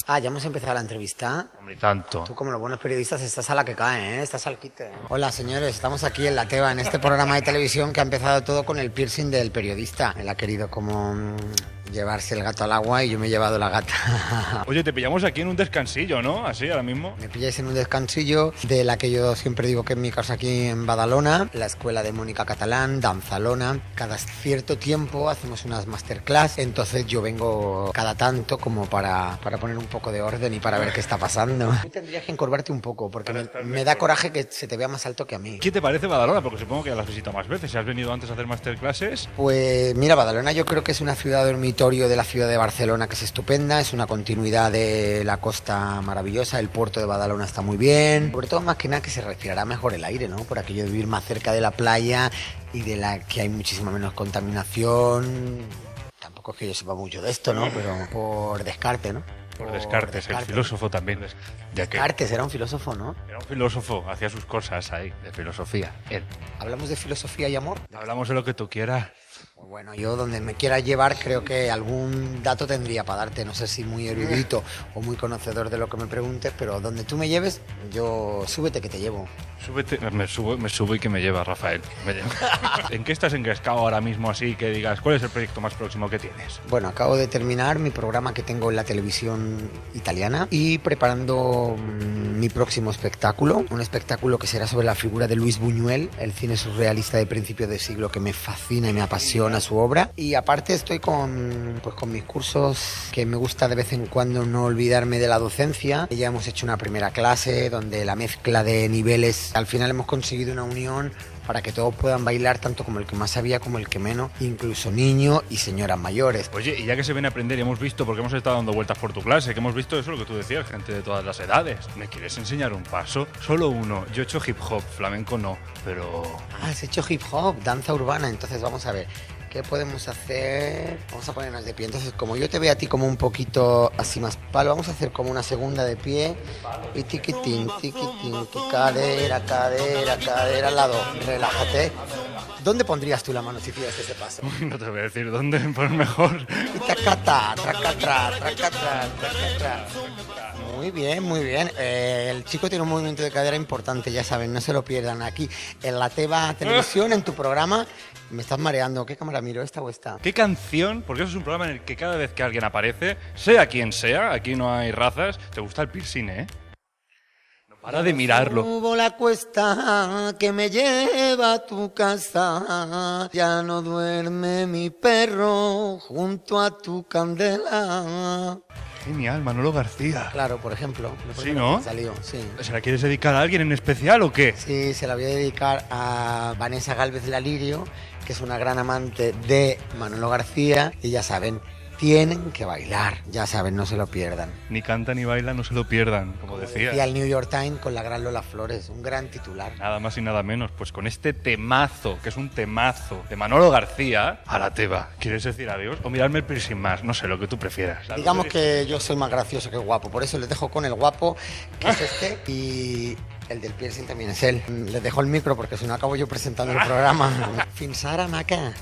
Ah, ya hemos empezado la entrevista. Hombre, tanto. Tú, como los buenos periodistas, estás a la que cae, ¿eh? Estás al quite. Hola, señores, estamos aquí en La Teba, en este programa de televisión que ha empezado todo con el piercing del periodista. Él ha querido como llevarse el gato al agua y yo me he llevado la gata. Oye, te pillamos aquí en un descansillo, ¿no? Así, ahora mismo. Me pilláis en un descansillo de la que yo siempre digo que es mi casa aquí en Badalona, la escuela de Mónica Catalán, Danzalona. Cada cierto tiempo hacemos unas masterclass, entonces yo vengo cada tanto como para poner un poco de orden y para ver qué está pasando. Tú tendrías que encorvarte un poco porque me da coraje que se te vea más alto que a mí. ¿Qué te parece Badalona? Porque supongo que ya la has visitado más veces. Si has venido antes a hacer masterclasses. Pues mira, Badalona yo creo que es una ciudad dormitorio de la ciudad de Barcelona que es estupenda, es una continuidad de la costa maravillosa, el puerto de Badalona está muy bien, sobre todo más que nada que se respirará mejor el aire, ¿no? Por aquello de vivir más cerca de la playa y de la que hay muchísima menos contaminación. Tampoco es que yo sepa mucho de esto, ¿no? Pero por descarte, ¿no? Por Descartes, el filósofo también. Ya que Descartes era un filósofo, ¿no? era un filósofo, hacía sus cosas ahí, de filosofía. Él. Hablamos de filosofía y amor. Hablamos de lo que tú quieras. Pues bueno, yo donde me quiera llevar creo que algún dato tendría para darte, no sé si muy erudito o muy conocedor de lo que me preguntes, pero donde tú me lleves, yo súbete que te llevo. Súbete, me subo y que me lleva, Rafael. Me lleva. ¿En qué estás engrescado ahora mismo así que digas, cuál es el proyecto más próximo que tienes? Bueno, acabo de terminar mi programa que tengo en la televisión italiana y preparando mi próximo espectáculo, un espectáculo que será sobre la figura de Luis Buñuel, el cine surrealista de principios de siglo que me fascina y me apasiona su obra. Y aparte estoy con mis cursos que me gusta de vez en cuando no olvidarme de la docencia. Ya hemos hecho una primera clase donde la mezcla de niveles, al final hemos conseguido una unión para que todos puedan bailar, tanto como el que más sabía como el que menos, incluso niños y señoras mayores. Oye, y ya que se viene a aprender y hemos visto, porque hemos estado dando vueltas por tu clase, que hemos visto eso, lo que tú decías, gente de todas las edades. ¿Me quieres enseñar un paso? Solo uno. Yo he hecho hip hop, flamenco no, pero... Ah, has hecho hip hop, danza urbana, entonces vamos a ver. ¿Qué podemos hacer? Vamos a ponernos de pie. Entonces, como yo te veo a ti como un poquito así más palo, vamos a hacer como una segunda de pie. Y tiquitín, tu cadera, cadera, cadera al lado. Relájate. ¿Dónde pondrías tú la mano si hicieras ese paso? No te voy a decir dónde, pues mejor. Y tracata, tracatra, tracatra, tracatra. Muy bien, muy bien. El chico tiene un movimiento de cadera importante, ya saben, no se lo pierdan. Aquí en La Teba Televisión, en tu programa. Me estás mareando. ¿Qué cámara miro? ¿Esta o esta? ¿Qué canción? Porque eso es un programa en el que cada vez que alguien aparece, sea quien sea, aquí no hay razas, te gusta el piercing, ¿eh? No para de mirarlo. Subo la cuesta que me lleva a tu casa. Ya no duerme mi perro junto a tu candela. Genial, Manolo García. Claro, por ejemplo. Sí, ¿no? Salió, sí. ¿Se la quieres dedicar a alguien en especial o qué? Sí, se la voy a dedicar a Vanessa Gálvez Lalirio, que es una gran amante de Manolo García. Y ya saben, tienen que bailar. Ya saben, no se lo pierdan. Ni canta ni baila, no se lo pierdan, como decía. Decía el New York Times con la gran Lola Flores, un gran titular. Nada más y nada menos, pues con este temazo, que es un temazo de Manolo García, a la Teba. ¿Quieres decir adiós? O mirarme el piercing más, no sé, lo que tú prefieras. Digamos que yo soy más gracioso que guapo, por eso les dejo con el guapo, que es este, y el del piercing también es él. Les dejo el micro porque si no acabo yo presentando el programa. Fins ara, maca.